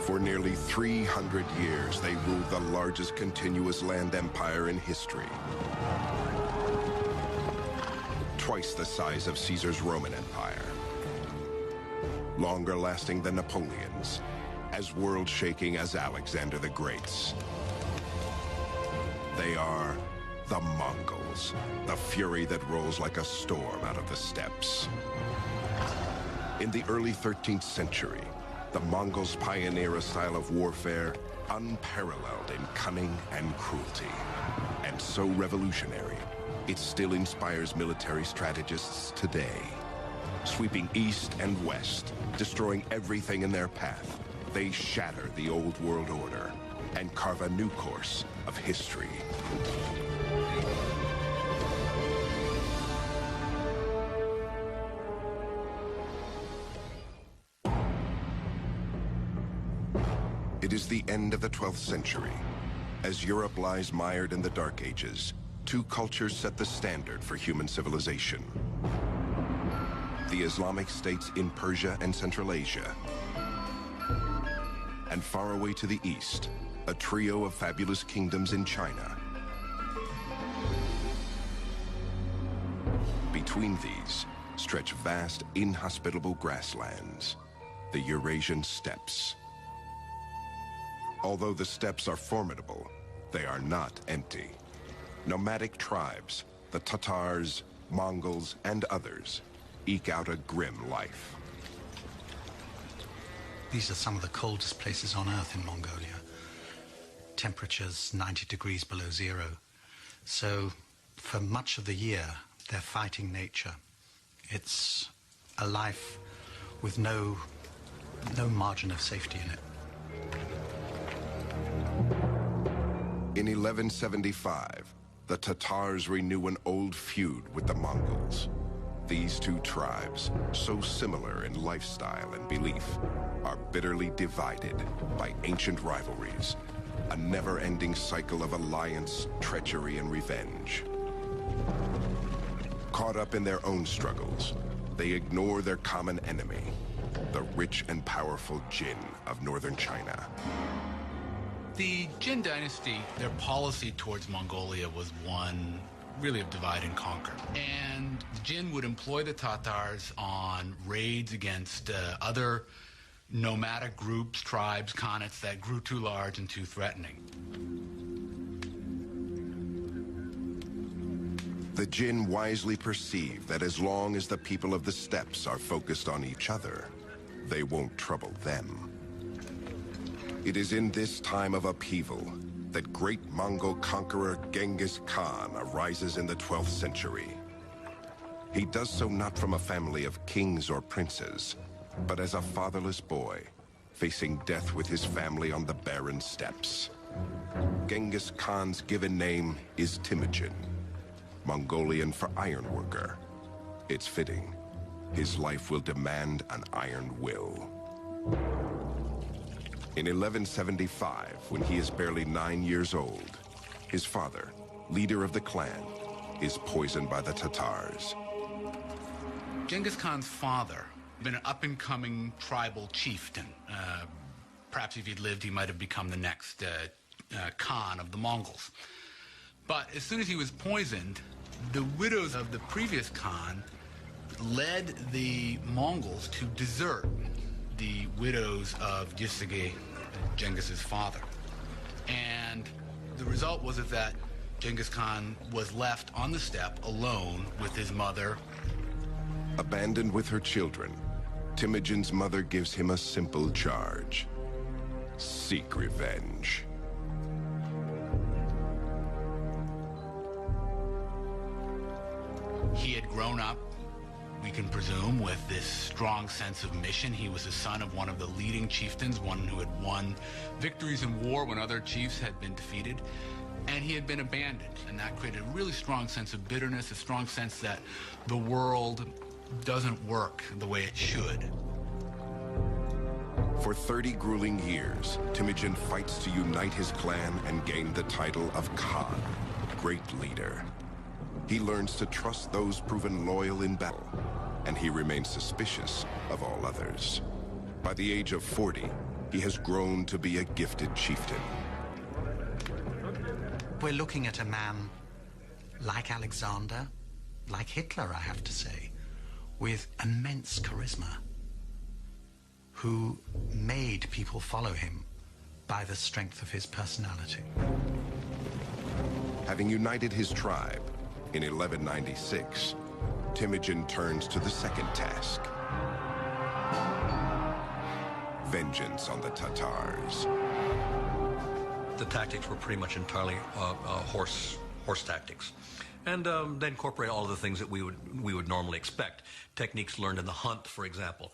For nearly 300 years, they ruled the largest continuous land empire in history. Twice the size of Caesar's Roman Empire. Longer lasting than Napoleon's, as world-shaking as Alexander the Great's. They are the Mongols, the fury that rolls like a storm out of the steppes. In the early 13th century, the Mongols pioneer a style of warfare unparalleled in cunning and cruelty, and so revolutionary, it still inspires military strategists today. Sweeping east and west, destroying everything in their path, they shatter the old world order and carve a new course of history. It is the end of the 12th century. As Europe lies mired in the Dark Ages, two cultures set the standard for human civilization. The Islamic states in Persia and Central Asia. And far away to the east, a trio of fabulous kingdoms in China. Between these stretch vast, inhospitable grasslands, the Eurasian steppes. Although the steppes are formidable, they are not empty. Nomadic tribes, the Tatars, Mongols, and others, eke out a grim life. These are some of the coldest places on Earth in Mongolia. Temperatures 90 degrees below zero. So for much of the year, they're fighting nature. It's a life with no margin of safety in it. In 1175, the Tatars renew an old feud with the Mongols. These two tribes, so similar in lifestyle and belief, are bitterly divided by ancient rivalries, a never-ending cycle of alliance, treachery, and revenge. Caught up in their own struggles, they ignore their common enemy, the rich and powerful Jin of northern China. The Jin dynasty, their policy towards Mongolia was one really of divide and conquer. And the Jin would employ the Tatars on raids against other nomadic groups, tribes, khanates that grew too large and too threatening. The Jin wisely perceive that as long as the people of the steppes are focused on each other, they won't trouble them. It is in this time of upheaval that great Mongol conqueror Genghis Khan arises in the 12th century. He does so not from a family of kings or princes, but as a fatherless boy, facing death with his family on the barren steppes. Genghis Khan's given name is Temujin, Mongolian for ironworker. It's fitting. His life will demand an iron will. In 1175, when he is barely 9 years old, his father, leader of the clan, is poisoned by the Tatars. Genghis Khan's father had been an up-and-coming tribal chieftain. Perhaps if he'd lived, he might have become the next Khan of the Mongols. But as soon as he was poisoned, the widows of the previous Khan led the Mongols to desert the widows of Yisige, Genghis's father. And the result was that Genghis Khan was left on the steppe alone with his mother. Abandoned with her children, Temujin's mother gives him a simple charge: seek revenge. He had grown up, we can presume, with this strong sense of mission. He was the son of one of the leading chieftains, one who had won victories in war when other chiefs had been defeated. And he had been abandoned, and that created a really strong sense of bitterness, a strong sense that the world doesn't work the way it should. For 30 grueling years, Temujin fights to unite his clan and gain the title of Khan, great leader. He learns to trust those proven loyal in battle and he remains suspicious of all others. By the age of 40, he has grown to be a gifted chieftain. We're looking at a man like Alexander, like Hitler, I have to say, with immense charisma, who made people follow him by the strength of his personality. Having united his tribe in 1196, Temujin turns to the second task: vengeance on the Tatars. The tactics were pretty much entirely horse tactics, and they incorporate all of the things that we would normally expect. Techniques learned in the hunt, for example,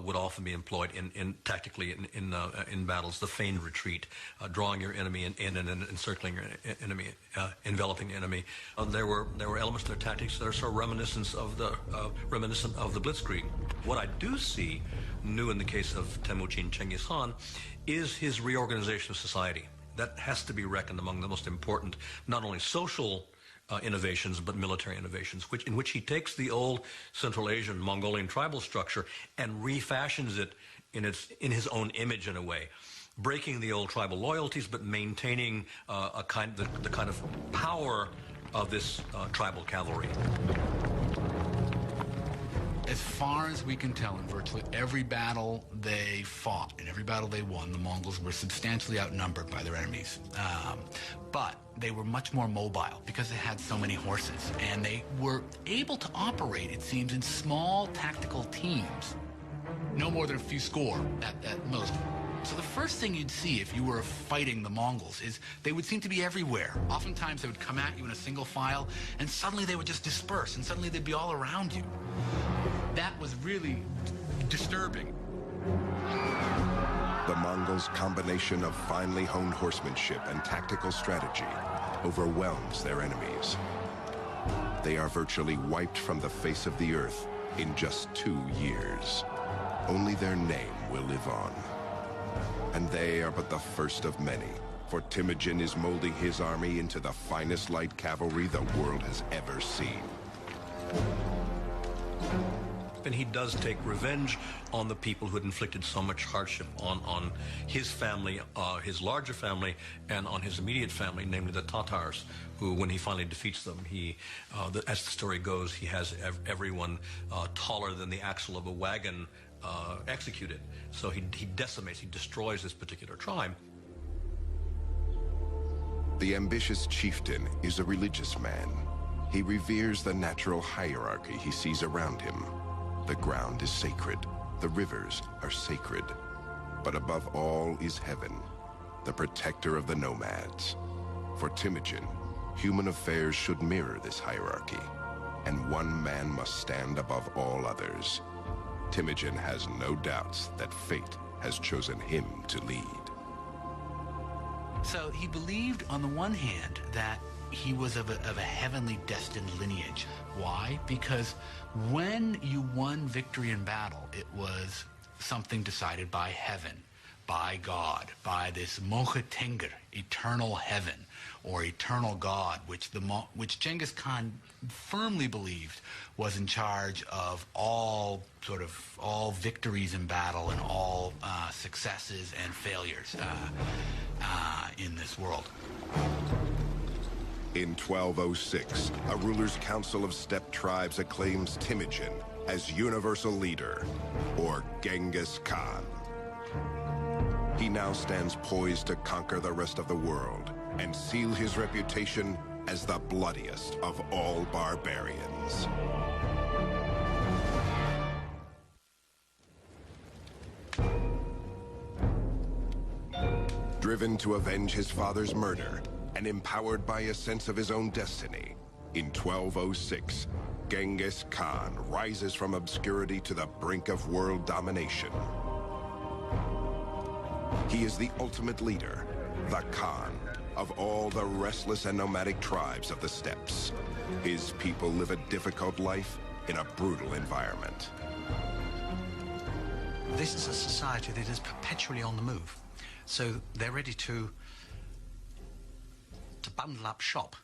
would often be employed tactically in battles. The feigned retreat, drawing your enemy in and encircling your enemy, enveloping the enemy. There were elements to their tactics that are sort of reminiscent of the Blitzkrieg. What I do see new in the case of Temujin Genghis Khan is his reorganization of society. That has to be reckoned among the most important, not only social innovations, but military innovations, in which he takes the old Central Asian Mongolian tribal structure and refashions it in his own image in a way, breaking the old tribal loyalties, but maintaining the kind of power of this tribal cavalry. As far as we can tell, in virtually every battle they fought, in every battle they won, the Mongols were substantially outnumbered by their enemies. But they were much more mobile because they had so many horses, and they were able to operate, it seems, in small tactical teams. No more than a few score at most. So the first thing you'd see if you were fighting the Mongols is they would seem to be everywhere. Oftentimes they would come at you in a single file, and suddenly they would just disperse, and suddenly they'd be all around you. That was really disturbing. The Mongols' combination of finely honed horsemanship and tactical strategy overwhelms their enemies. They are virtually wiped from the face of the earth in just 2 years. Only their name will live on. And they are but the first of many, for Temujin is molding his army into the finest light cavalry the world has ever seen. And he does take revenge on the people who had inflicted so much hardship on his family, his larger family, and on his immediate family, namely the Tatars, who, when he finally defeats them, as the story goes, he has everyone taller than the axle of a wagon executed. So he decimates, he destroys this particular tribe. The ambitious chieftain is a religious man. He reveres the natural hierarchy he sees around him. The ground is sacred. The rivers are sacred. But above all is heaven, the protector of the nomads. For Temujin, human affairs should mirror this hierarchy, and one man must stand above all others. Temujin has no doubts that fate has chosen him to lead. So he believed, on the one hand, that he was of a heavenly destined lineage. Why? Because when you won victory in battle, it was something decided by heaven, by God, by this Mochatenger, eternal heaven, or eternal God, which Genghis Khan firmly believed was in charge of all victories in battle and all successes and failures in this world. In 1206, a ruler's council of steppe tribes acclaims Temujin as universal leader, or Genghis Khan. He now stands poised to conquer the rest of the world and seal his reputation as the bloodiest of all barbarians. Driven to avenge his father's murder, and empowered by a sense of his own destiny, in 1206, Genghis Khan rises from obscurity to the brink of world domination. He is the ultimate leader, the Khan, of all the restless and nomadic tribes of the steppes. His people live a difficult life in a brutal environment. This is a society that is perpetually on the move. So they're ready to bundle up shop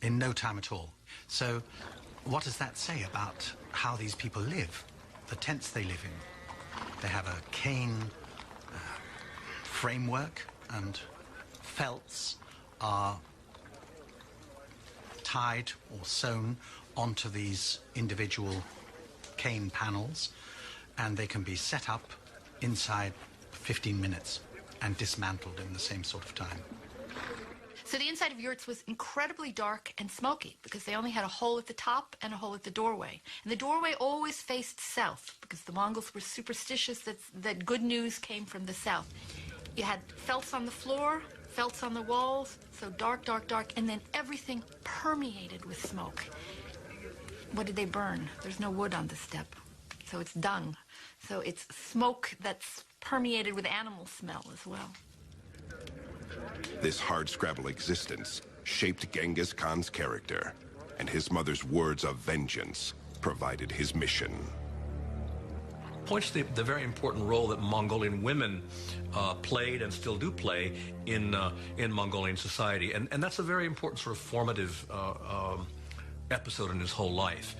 in no time at all. So what does that say about how these people live, the tents they live in? They have a cane framework, and felts are tied or sewn onto these individual cane panels, and they can be set up inside 15 minutes and dismantled in the same sort of time. So the inside of yurts was incredibly dark and smoky because they only had a hole at the top and a hole at the doorway. And the doorway always faced south because the Mongols were superstitious that good news came from the south. You had felts on the floor, felts on the walls, so dark, dark, dark, and then everything permeated with smoke. What did they burn? There's no wood on the steppe, so it's dung. So it's smoke that's permeated with animal smell as well. This hardscrabble existence shaped Genghis Khan's character, and his mother's words of vengeance provided his mission. Points to the very important role that Mongolian women played and still do play in Mongolian society, and that's a very important sort of formative episode in his whole life,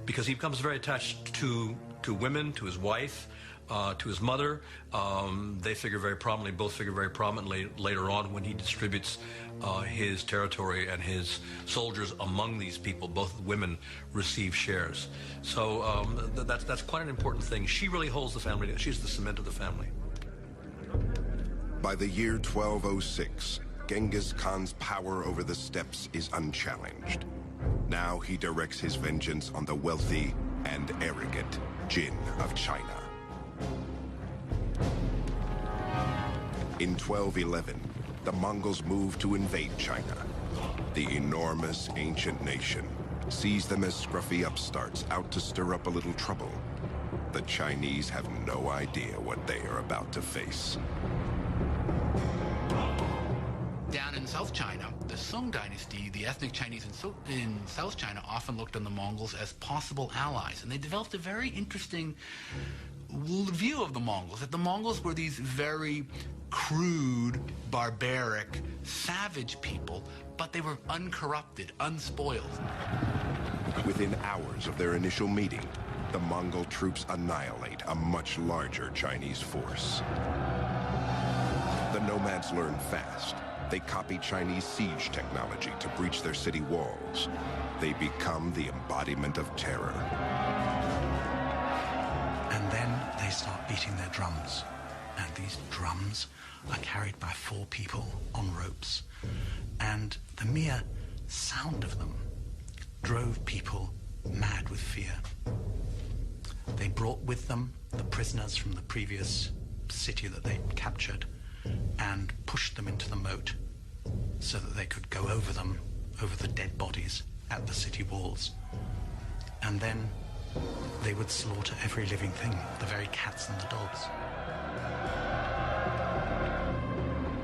because he becomes very attached to women, to his wife, to his mother. They figure very prominently, both figure very prominently later on when he distributes his territory and his soldiers among these people. Both women receive shares. So that's quite an important thing. She really holds the family. She's the cement of the family. By the year 1206, Genghis Khan's power over the steppes is unchallenged. Now he directs his vengeance on the wealthy and arrogant Jin of China. In 1211, the Mongols moved to invade China. The enormous ancient nation sees them as scruffy upstarts out to stir up a little trouble. The Chinese have no idea what they are about to face. Down in South China, the Sung dynasty, the ethnic Chinese in South China often looked on the Mongols as possible allies, and they developed a very interesting view of the Mongols, that the Mongols were these very crude, barbaric, savage people, but they were uncorrupted, unspoiled. Within hours of their initial meeting, the Mongol troops annihilate a much larger Chinese force. The nomads learn fast. They copy Chinese siege technology to breach their city walls. They become the embodiment of terror. And then they start beating their drums. And these drums are carried by 4 people on ropes. And the mere sound of them drove people mad with fear. They brought with them the prisoners from the previous city that they captured and pushed them into the moat so that they could go over them, over the dead bodies at the city walls. And then they would slaughter every living thing, the very cats and the dogs.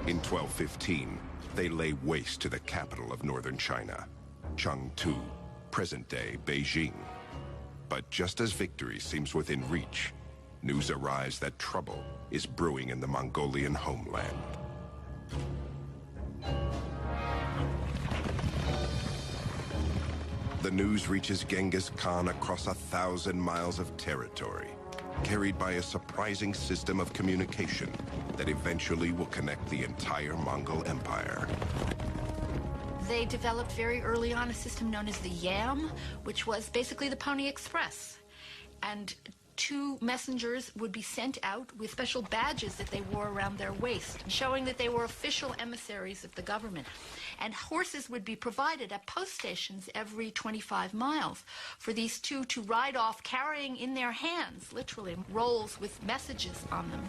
In 1215, they lay waste to the capital of northern China, Chengdu, present-day Beijing. But just as victory seems within reach, news arrives that trouble is brewing in the Mongolian homeland. The news reaches Genghis Khan across 1,000 miles of territory, carried by a surprising system of communication that eventually will connect the entire Mongol Empire. They developed very early on a system known as the Yam, which was basically the Pony Express. And 2 messengers would be sent out with special badges that they wore around their waist, showing that they were official emissaries of the government. And horses would be provided at post stations every 25 miles for these 2 to ride off carrying in their hands, literally, rolls with messages on them.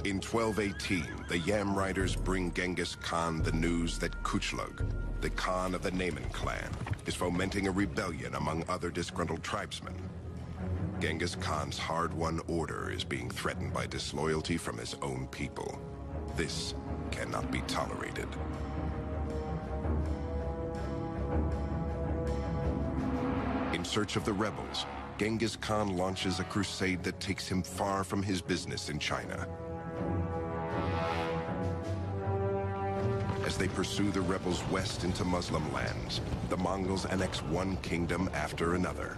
In 1218, the Yam riders bring Genghis Khan the news that Kuchlug, the Khan of the Naiman clan, is fomenting a rebellion among other disgruntled tribesmen. Genghis Khan's hard-won order is being threatened by disloyalty from his own people. This cannot be tolerated. In search of the rebels, Genghis Khan launches a crusade that takes him far from his business in China. As As they pursue the rebels west into Muslim lands, the Mongols annex one kingdom after another.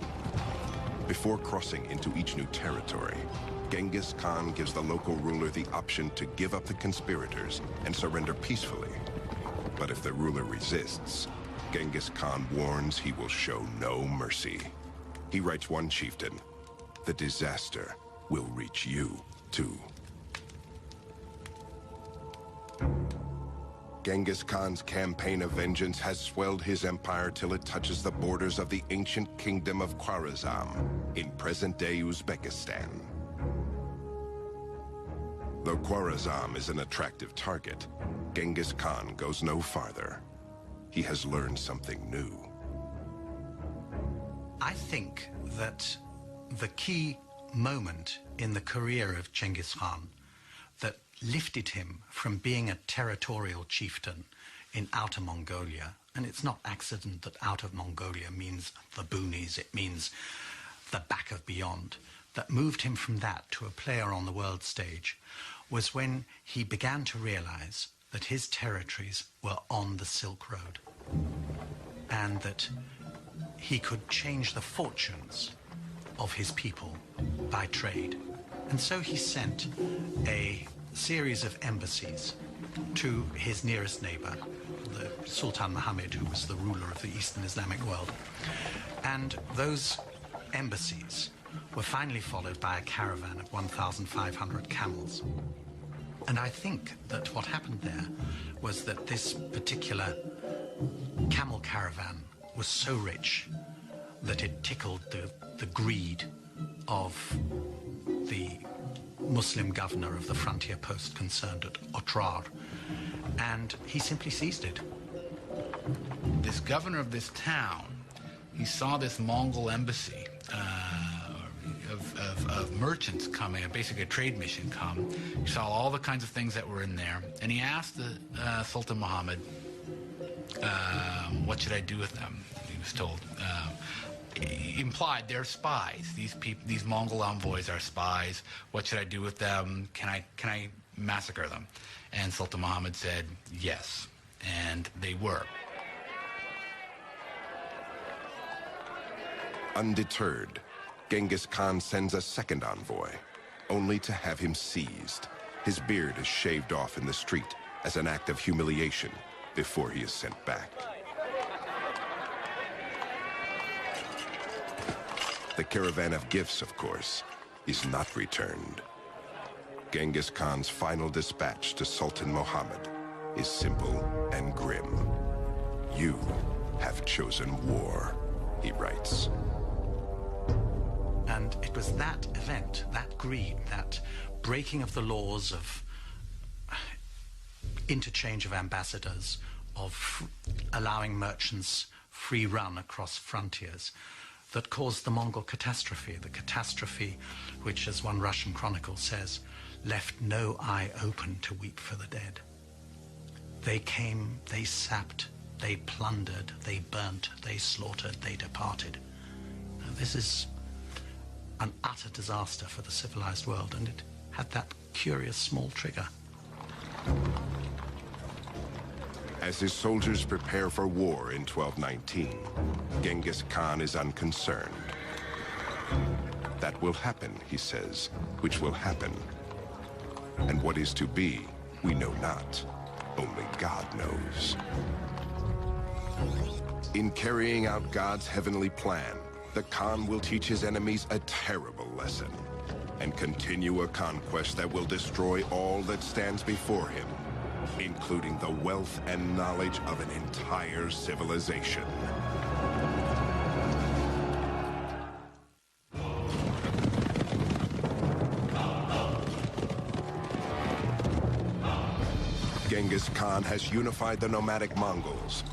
Before crossing into each new territory, Genghis Khan gives the local ruler the option to give up the conspirators and surrender peacefully. But if the ruler resists, Genghis Khan warns he will show no mercy. He writes one chieftain, "The disaster will reach you, too." Genghis Khan's campaign of vengeance has swelled his empire till it touches the borders of the ancient kingdom of Khwarezm in present-day Uzbekistan. Though Khwarezm is an attractive target, Genghis Khan goes no farther. He has learned something new. I think that the key moment in the career of Genghis Khan that lifted him from being a territorial chieftain in Outer Mongolia, and it's not accident that Outer Mongolia means the boonies, it means the back of beyond, that moved him from that to a player on the world stage, was when he began to realize that his territories were on the Silk Road and that he could change the fortunes of his people by trade. And so he sent a series of embassies to his nearest neighbor, the Sultan Muhammad, who was the ruler of the Eastern Islamic world. And those embassies were finally followed by a caravan of 1,500 camels. And I think that what happened there was that this particular camel caravan was so rich that it tickled the greed of the Muslim governor of the frontier post concerned at Otrar, and he simply seized it. This governor of this town, he saw this Mongol embassy of merchants coming, basically a trade mission come. He saw all the kinds of things that were in there, and he asked the Sultan Muhammad, what should I do with them? He was told. He implied they're spies. These Mongol envoys are spies. What should I do with them? Can I massacre them? And Sultan Muhammad said yes, and they were. Undeterred, Genghis Khan sends a second envoy, only to have him seized. His beard is shaved off in the street as an act of humiliation before he is sent back. The caravan of gifts, of course, is not returned. Genghis Khan's final dispatch to Sultan Muhammad is simple and grim. "You have chosen war," he writes. And it was that event, that greed, that breaking of the laws of interchange of ambassadors, of allowing merchants free run across frontiers, that caused the Mongol catastrophe, the catastrophe which, as one Russian chronicle says, left no eye open to weep for the dead. They came, they sapped, they plundered, they burnt, they slaughtered, they departed. Now, this is an utter disaster for the civilized world, and it had that curious small trigger. As his soldiers prepare for war in 1219, Genghis Khan is unconcerned. That will happen, he says, which will happen. And what is to be, we know not. Only God knows. In carrying out God's heavenly plan, the Khan will teach his enemies a terrible lesson and continue a conquest that will destroy all that stands before him, including the wealth and knowledge of an entire civilization. Genghis Khan has unified the nomadic Mongols,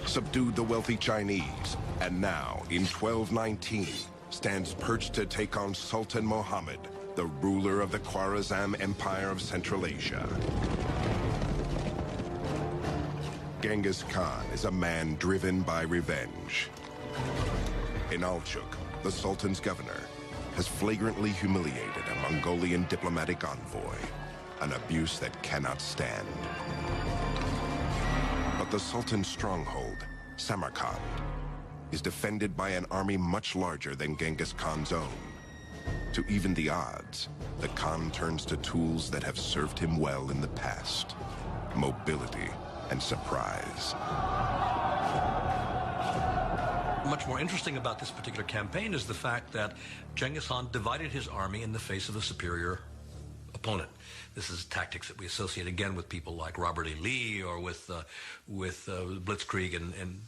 subdued the wealthy Chinese, and now, in 1219, stands perched to take on Sultan Muhammad, the ruler of the Khwarezm Empire of Central Asia. Genghis Khan is a man driven by revenge. Inalchuk, the Sultan's governor, has flagrantly humiliated a Mongolian diplomatic envoy, an abuse that cannot stand. The Sultan's stronghold, Samarkand, is defended by an army much larger than Genghis Khan's own. To even the odds, the Khan turns to tools that have served him well in the past: mobility and surprise. Much more interesting about this particular campaign is the fact that Genghis Khan divided his army in the face of a superior opponent. This is tactics that we associate again with people like Robert E. Lee or with Blitzkrieg and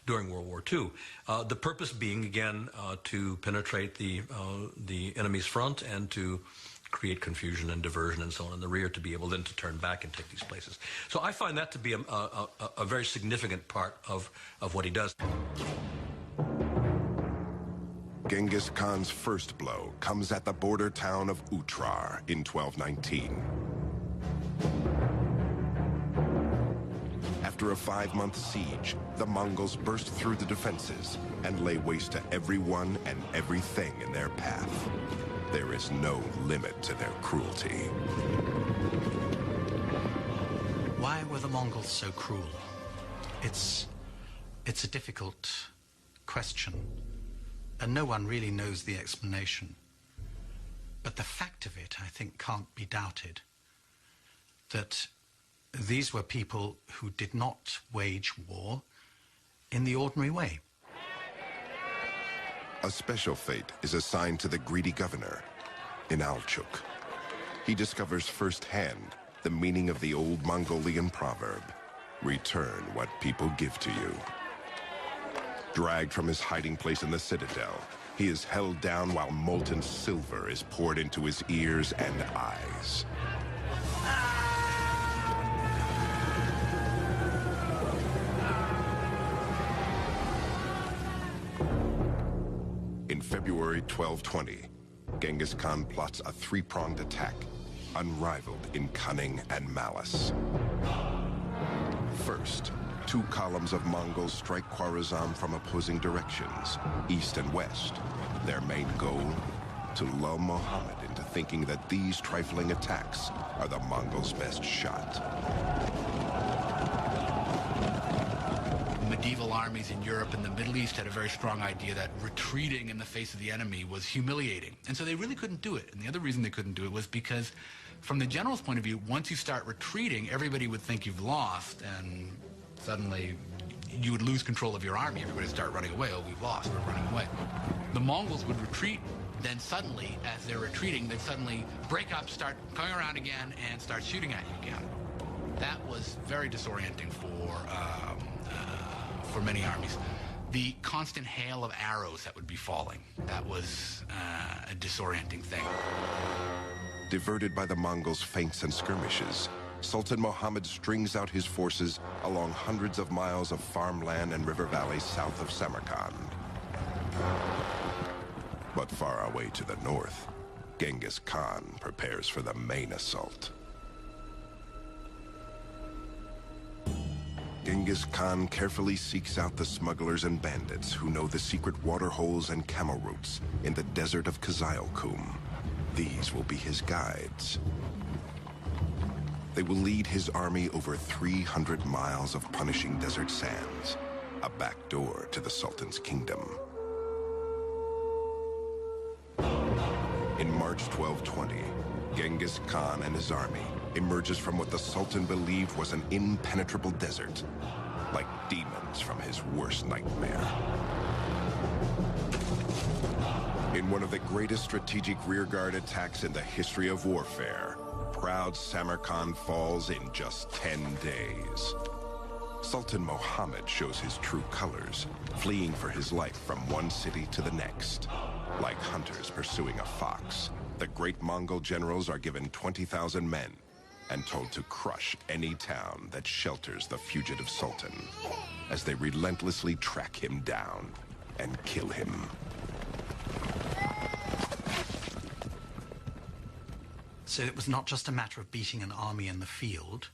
during World War II. The purpose being, again, to penetrate the enemy's front and to create confusion and diversion and so on in the rear, to be able then to turn back and take these places. So I find that to be a very significant part of what he does. Genghis Khan's first blow comes at the border town of Utrar in 1219. After a 5-month siege, the Mongols burst through the defenses and lay waste to everyone and everything in their path. There is no limit to their cruelty. Why were the Mongols so cruel? It's a difficult question, and no one really knows the explanation. But the fact of it, I think, can't be doubted, that these were people who did not wage war in the ordinary way. A special fate is assigned to the greedy governor in Alchuk. He discovers firsthand the meaning of the old Mongolian proverb, "Return what people give to you." Dragged from his hiding place in the citadel, he is held down while molten silver is poured into his ears and eyes. In February 1220, Genghis Khan plots a 3-pronged attack, unrivaled in cunning and malice. First, 2 columns of Mongols strike Khwarezm from opposing directions, east and west. Their main goal? To lull Muhammad into thinking that these trifling attacks are the Mongols' best shot. Medieval armies in Europe and the Middle East had a very strong idea that retreating in the face of the enemy was humiliating. And so they really couldn't do it. And the other reason they couldn't do it was because, from the general's point of view, once you start retreating, everybody would think you've lost, and suddenly you would lose control of your army. Everybody would start running away. Oh, we've lost. We're running away. The Mongols would retreat. Then suddenly, as they're retreating, they'd suddenly break up, start coming around again, and start shooting at you again. That was very disorienting for many armies. The constant hail of arrows that would be falling, that was a disorienting thing. Diverted by the Mongols' feints and skirmishes, Sultan Muhammad strings out his forces along hundreds of miles of farmland and river valleys south of Samarkand. But far away to the north, Genghis Khan prepares for the main assault. Genghis Khan carefully seeks out the smugglers and bandits who know the secret water holes and camel routes in the desert of Kızılkum. These will be his guides. They will lead his army over 300 miles of punishing desert sands, a back door to the Sultan's kingdom. In March 1220, Genghis Khan and his army emerges from what the Sultan believed was an impenetrable desert, like demons from his worst nightmare. In one of the greatest strategic rearguard attacks in the history of warfare, proud Samarkand falls in just 10 days. Sultan Muhammad shows his true colors, fleeing for his life from one city to the next. Like hunters pursuing a fox, the great Mongol generals are given 20,000 men and told to crush any town that shelters the fugitive Sultan, as they relentlessly track him down and kill him. So it was not just a matter of beating an army in the field,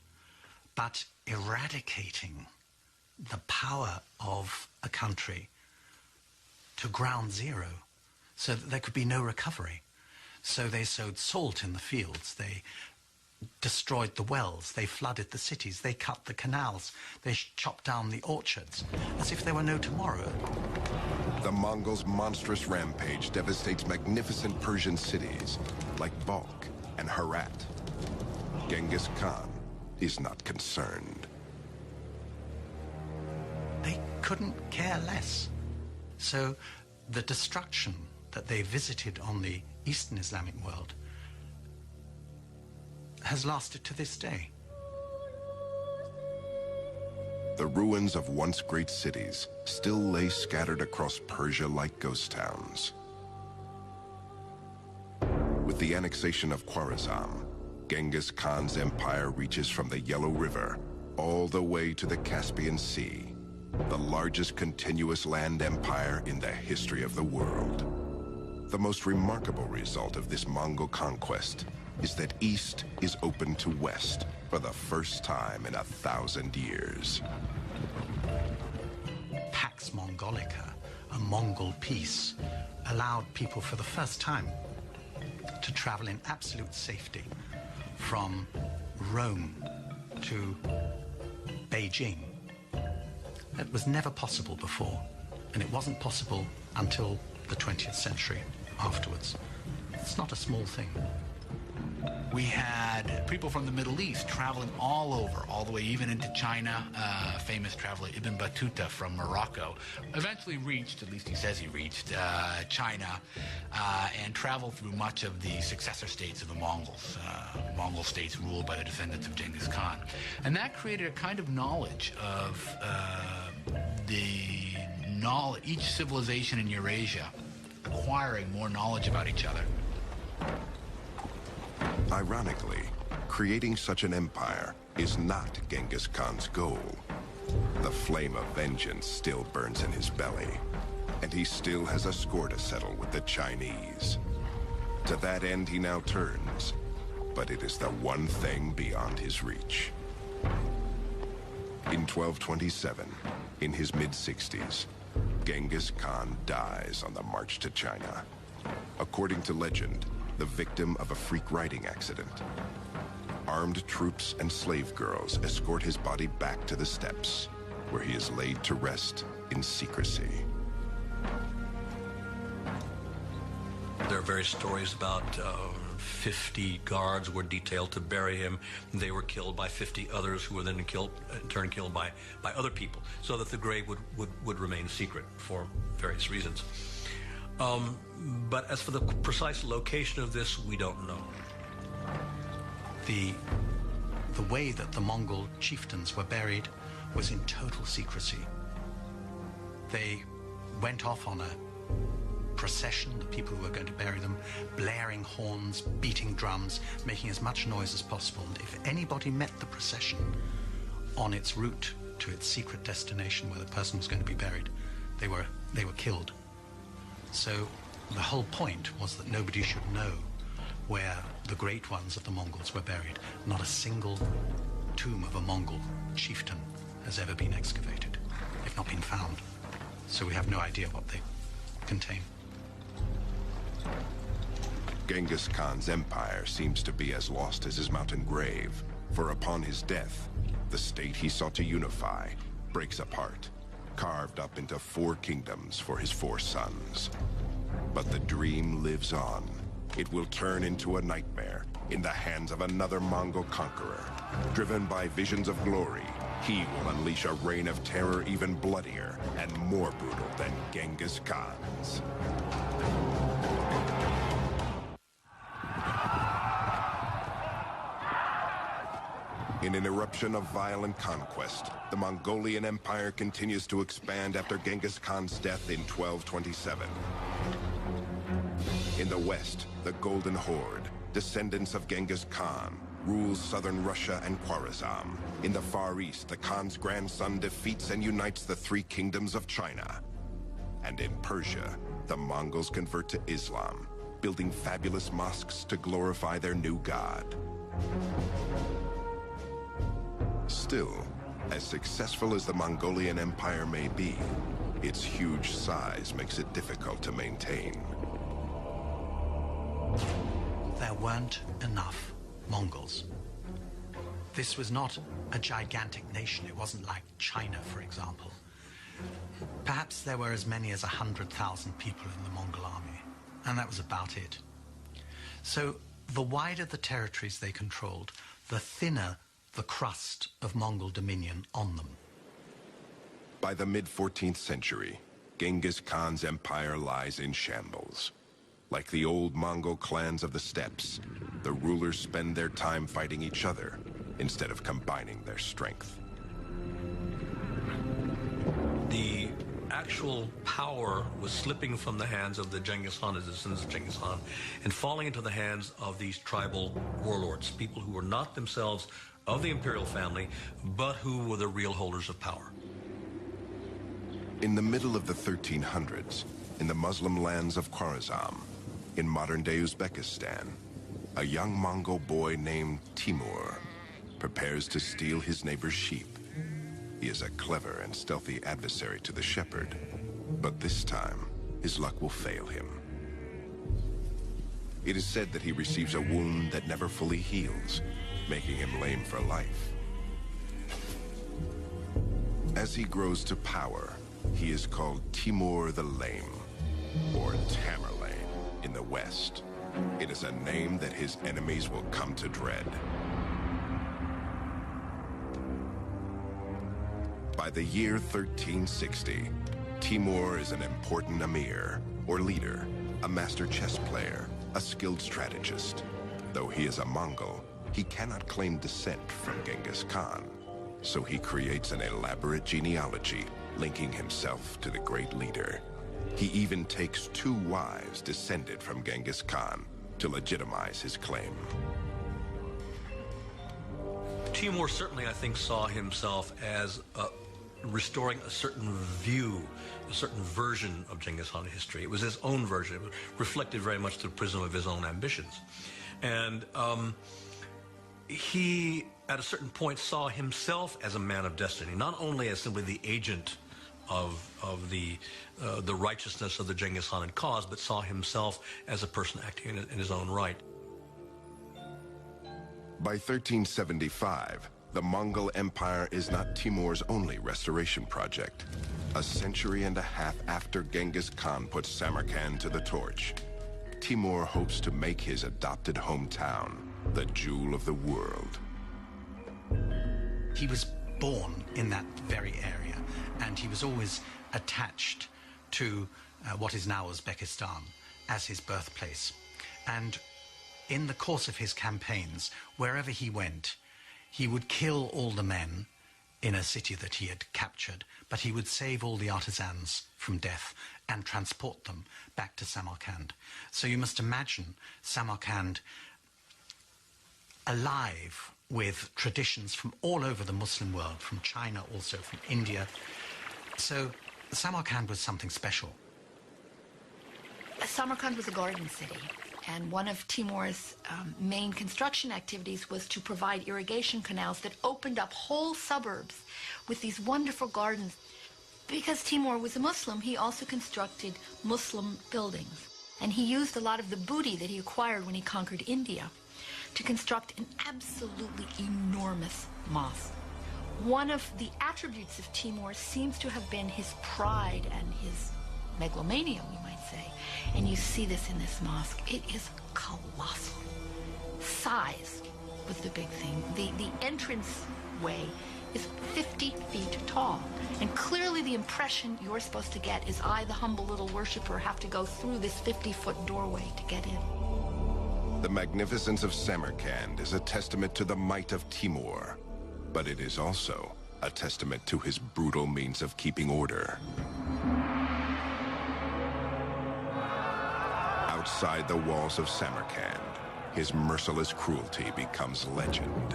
but eradicating the power of a country to ground zero, so that there could be no recovery. So they sowed salt in the fields. They destroyed the wells, they flooded the cities, they cut the canals, they chopped down the orchards, as if there were no tomorrow. The Mongols' monstrous rampage devastates magnificent Persian cities like Balkh and Herat. Genghis Khan is not concerned. They couldn't care less. So the destruction that they visited on the Eastern Islamic world has lasted to this day. The ruins of once great cities still lay scattered across Persia like ghost towns. With the annexation of Khwarezm, Genghis Khan's empire reaches from the Yellow River all the way to the Caspian Sea, the largest continuous land empire in the history of the world. The most remarkable result of this Mongol conquest is that East is open to West for the first time in 1,000 years. Pax Mongolica, a Mongol peace, allowed people for the first time to travel in absolute safety from Rome to Beijing. That was never possible before, and it wasn't possible until the 20th century afterwards. It's not a small thing. We had people from the Middle East traveling all over, all the way even into China. Famous traveler Ibn Battuta from Morocco eventually reached, at least he says he reached, China and traveled through much of the successor states of the Mongols, Mongol states ruled by the descendants of Genghis Khan. And that created a kind of knowledge of each civilization in Eurasia acquiring more knowledge about each other. Ironically, creating such an empire is not Genghis Khan's goal. The flame of vengeance still burns in his belly, and he still has a score to settle with the Chinese. To that end he now turns, but it is the one thing beyond his reach. In 1227, in his mid-60s, Genghis Khan dies on the march to China. According to legend, the victim of a freak riding accident. Armed troops and slave girls escort his body back to the steppes, where he is laid to rest in secrecy. There are various stories about 50 guards were detailed to bury him. They were killed by 50 others who were then killed, in turn killed by other people, so that the grave would remain secret for various reasons. But as for the precise location of this, we don't know. The way that the Mongol chieftains were buried was in total secrecy. They went off on a procession, the people who were going to bury them, blaring horns, beating drums, making as much noise as possible. And if anybody met the procession on its route to its secret destination where the person was going to be buried, they were killed. So the whole point was that nobody should know where the great ones of the Mongols were buried. Not a single tomb of a Mongol chieftain has ever been excavated. They've not been found. So we have no idea what they contain. Genghis Khan's empire seems to be as lost as his mountain grave, for upon his death, the state he sought to unify breaks apart, carved up into 4 kingdoms for his 4 sons. But the dream lives on. It will turn into a nightmare in the hands of another Mongol conqueror. Driven by visions of glory, he will unleash a reign of terror even bloodier and more brutal than Genghis Khan's. In an eruption of violent conquest, the Mongolian Empire continues to expand after Genghis Khan's death in 1227. In the west, the Golden Horde, descendants of Genghis Khan, rules southern Russia and Khwarezm. In the Far East, the Khan's grandson defeats and unites the 3 kingdoms of China. And in Persia, the Mongols convert to Islam, building fabulous mosques to glorify their new god. Still, as successful as the Mongolian Empire may be, its huge size makes it difficult to maintain. There weren't enough Mongols this was not a gigantic nation. It wasn't like China, for example. Perhaps there were as many as 100,000 people in the Mongol army, and that was about it. So the wider the territories they controlled, the thinner the crust of Mongol dominion on them. By the mid-14th century, Genghis Khan's empire lies in shambles. Like the old Mongol clans of the steppes, the rulers spend their time fighting each other instead of combining their strength. The actual power was slipping from the hands of the Genghis Khan, the descendants of Genghis Khan, and falling into the hands of these tribal warlords, people who were not themselves of the imperial family, but who were the real holders of power. In the middle of the 1300s, in the Muslim lands of Khwarezm, in modern-day Uzbekistan, a young Mongol boy named Timur prepares to steal his neighbor's sheep. He is a clever and stealthy adversary to the shepherd, but this time, his luck will fail him. It is said that he receives a wound that never fully heals, making him lame for life. As he grows to power, he is called Timur the Lame, or Tamerlane in the West. It is a name that his enemies will come to dread. By the year 1360, Timur is an important emir, or leader, a master chess player, a skilled strategist. Though he is a Mongol, he cannot claim descent from Genghis Khan, so he creates an elaborate genealogy linking himself to the great leader. He even takes 2 wives descended from Genghis Khan to legitimize his claim. Timur certainly, I think, saw himself as restoring a certain view, a certain version of Genghis Khan history. It was his own version. It was reflected very much through the prism of his own ambitions. And he, at a certain point, saw himself as a man of destiny, not only as simply the agent of the righteousness of the Genghis Khan cause, but saw himself as a person acting in his own right. By 1375, the Mongol Empire is not Timur's only restoration project. A century and a half after Genghis Khan put Samarkand to the torch, Timur hopes to make his adopted hometown the jewel of the world. He was born in that very area, and he was always attached to what is now Uzbekistan as his birthplace. And in the course of his campaigns, wherever he went, he would kill all the men in a city that he had captured, but he would save all the artisans from death and transport them back to Samarkand. So you must imagine Samarkand alive with traditions from all over the Muslim world, from China, also from India. So Samarkand was something special. Samarkand was a garden city, and one of Timur's main construction activities was to provide irrigation canals that opened up whole suburbs with these wonderful gardens. Because Timur was a Muslim, he also constructed Muslim buildings, and he used a lot of the booty that he acquired when he conquered India to construct an absolutely enormous mosque. One of the attributes of Timur seems to have been his pride and his megalomania, we might say. And you see this in this mosque. It is colossal. Size was the big thing. The entrance way is 50 feet tall. And clearly the impression you're supposed to get is I, the humble little worshiper, have to go through this 50-foot doorway to get in. The magnificence of Samarkand is a testament to the might of Timur, but it is also a testament to his brutal means of keeping order. Outside the walls of Samarkand, his merciless cruelty becomes legend.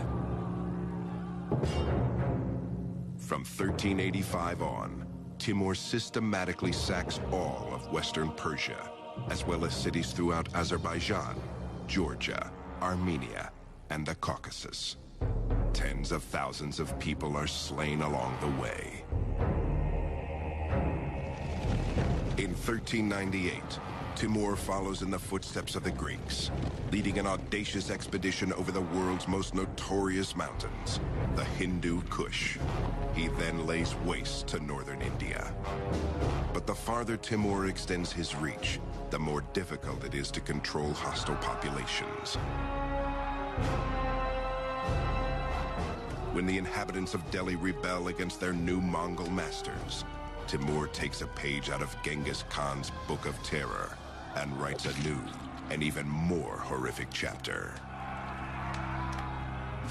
From 1385 on, Timur systematically sacks all of Western Persia, as well as cities throughout Azerbaijan, Georgia, Armenia, and the Caucasus. Tens of thousands of people are slain along the way. In 1398, Timur follows in the footsteps of the Greeks, leading an audacious expedition over the world's most notorious mountains, the Hindu Kush. He then lays waste to northern India. But the farther Timur extends his reach, the more difficult it is to control hostile populations. When the inhabitants of Delhi rebel against their new Mongol masters, Timur takes a page out of Genghis Khan's Book of Terror and writes a new and even more horrific chapter.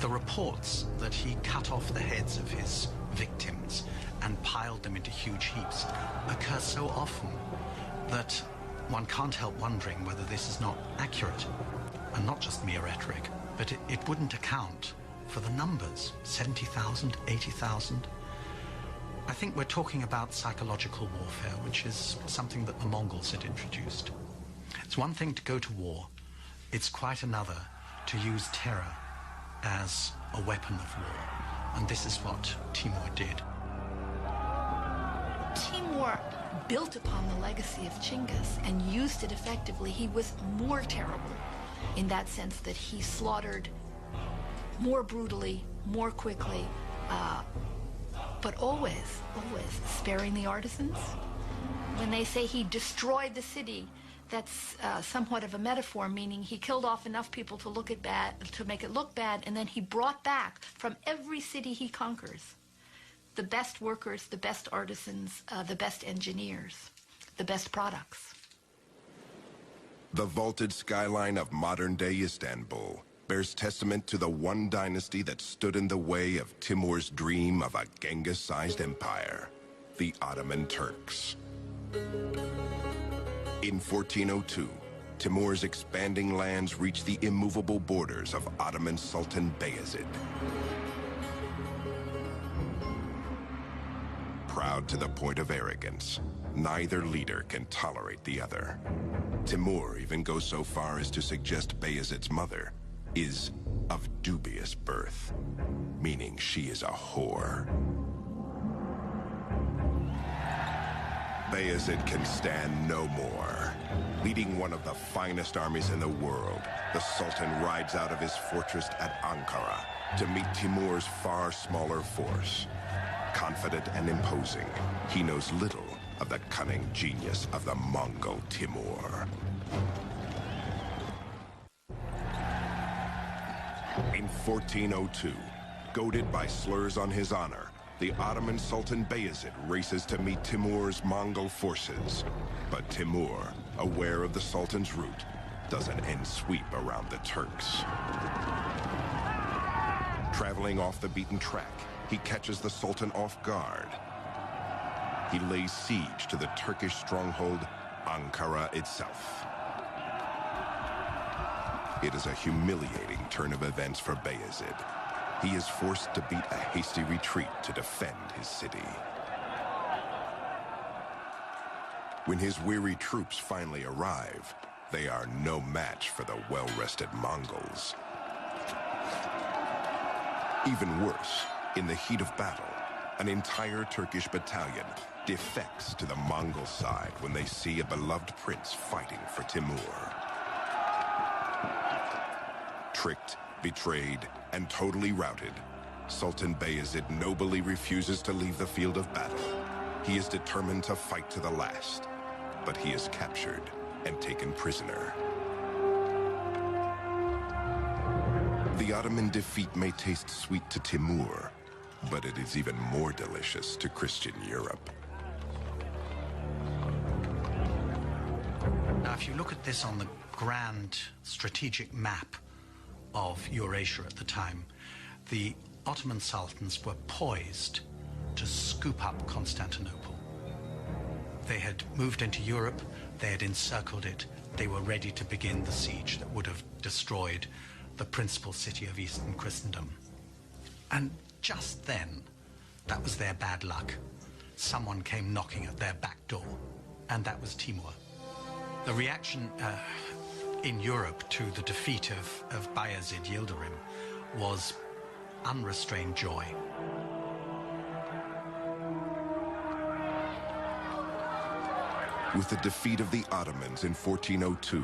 The reports that he cut off the heads of his victims and piled them into huge heaps occur so often that one can't help wondering whether this is not accurate and not just mere rhetoric, but it wouldn't account for the numbers, 70,000, 80,000. I think we're talking about psychological warfare, which is something that the Mongols had introduced. It's one thing to go to war. It's quite another to use terror as a weapon of war. And this is what Timur did. Timur built upon the legacy of Genghis and used it effectively. He was more terrible in that sense that he slaughtered more brutally, more quickly, but always sparing the artisans. When they say he destroyed the city, that's somewhat of a metaphor, meaning he killed off enough people to make it look bad, and then he brought back from every city he conquers the best workers, the best artisans, the best engineers, the best products. The vaulted skyline of modern-day Istanbul bears testament to the one dynasty that stood in the way of Timur's dream of a Genghis-sized empire, the Ottoman Turks. In 1402, Timur's expanding lands reached the immovable borders of Ottoman Sultan Bayezid. Proud to the point of arrogance, neither leader can tolerate the other. Timur even goes so far as to suggest Bayezid's mother is of dubious birth, meaning she is a whore. Bayezid can stand no more. Leading one of the finest armies in the world, the Sultan rides out of his fortress at Ankara to meet Timur's far smaller force. Confident and imposing, he knows little of the cunning genius of the Mongol Timur. In 1402, goaded by slurs on his honor, the Ottoman Sultan Bayezid races to meet Timur's Mongol forces. But Timur, aware of the Sultan's route, does an end sweep around the Turks. Traveling off the beaten track, he catches the Sultan off guard. He lays siege to the Turkish stronghold, Ankara itself. It is a humiliating turn of events for Bayezid. He is forced to beat a hasty retreat to defend his city. When his weary troops finally arrive, they are no match for the well-rested Mongols. Even worse, in the heat of battle, an entire Turkish battalion defects to the Mongol side when they see a beloved prince fighting for Timur. Tricked, betrayed, and totally routed, Sultan Bayezid nobly refuses to leave the field of battle. He is determined to fight to the last, but he is captured and taken prisoner. The Ottoman defeat may taste sweet to Timur, but it is even more delicious to Christian Europe. Now, if you look at this on the grand strategic map of Eurasia at the time, the Ottoman sultans were poised to scoop up Constantinople. They had moved into Europe, they had encircled it, they were ready to begin the siege that would have destroyed the principal city of Eastern Christendom. And just then, that was their bad luck. Someone came knocking at their back door, and that was Timur. The reaction in Europe to the defeat of Bayezid Yildirim was unrestrained joy. With the defeat of the Ottomans in 1402,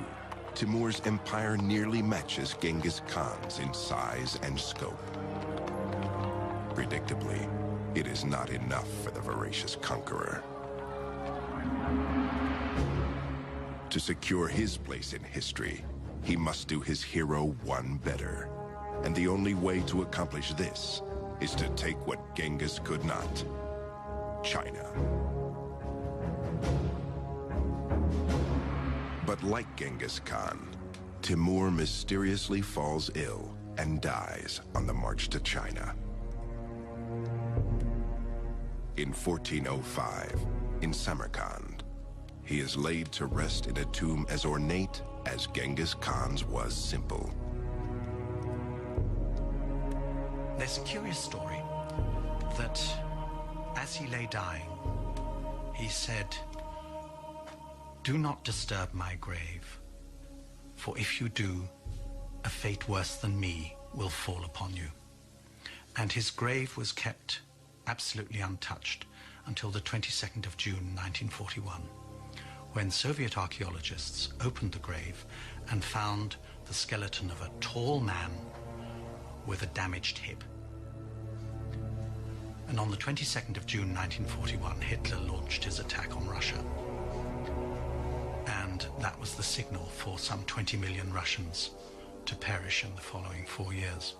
Timur's empire nearly matches Genghis Khan's in size and scope. Predictably, it is not enough for the voracious conqueror. To secure his place in history, he must do his hero one better. And the only way to accomplish this is to take what Genghis could not: China. But like Genghis Khan, Timur mysteriously falls ill and dies on the march to China. In 1405, in Samarkand, he is laid to rest in a tomb as ornate as Genghis Khan's was simple. There's a curious story that as he lay dying, he said, "Do not disturb my grave, for if you do, a fate worse than me will fall upon you." And his grave was kept absolutely untouched until the 22nd of June 1941, when Soviet archaeologists opened the grave and found the skeleton of a tall man with a damaged hip. And on the 22nd of June 1941, Hitler launched his attack on Russia. And that was the signal for some 20 million Russians to perish in the following 4 years.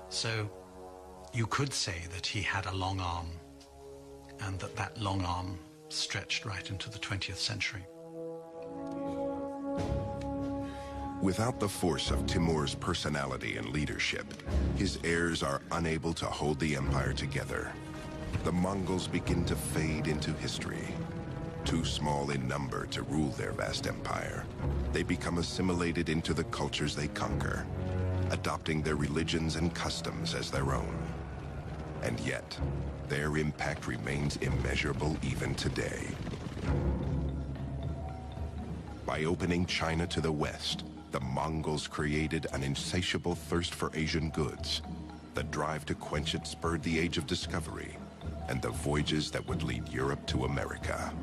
So you could say that he had a long arm, and that long arm stretched right into the 20th century. Without the force of Timur's personality and leadership, his heirs are unable to hold the empire together. The Mongols begin to fade into history. Too small in number to rule their vast empire, they become assimilated into the cultures they conquer, adopting their religions and customs as their own. And yet, their impact remains immeasurable even today. By opening China to the west, the Mongols created an insatiable thirst for Asian goods. The drive to quench it spurred the Age of Discovery and the voyages that would lead Europe to America.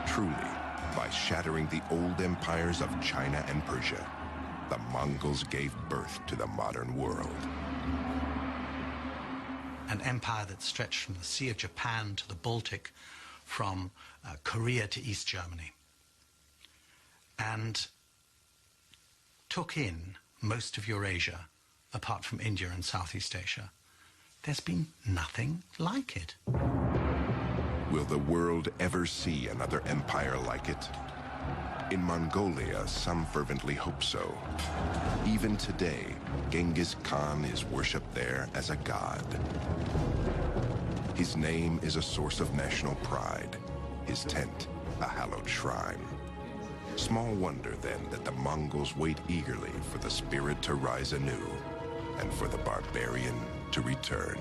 Truly, by shattering the old empires of China and Persia, the Mongols gave birth to the modern world. An empire that stretched from the Sea of Japan to the Baltic, from Korea to East Germany, and took in most of Eurasia, apart from India and Southeast Asia. There's been nothing like it. Will the world ever see another empire like it? In Mongolia, some fervently hope so. Even today, Genghis Khan is worshipped there as a god. His name is a source of national pride, his tent a hallowed shrine. Small wonder, then, that the Mongols wait eagerly for the spirit to rise anew and for the barbarian to return.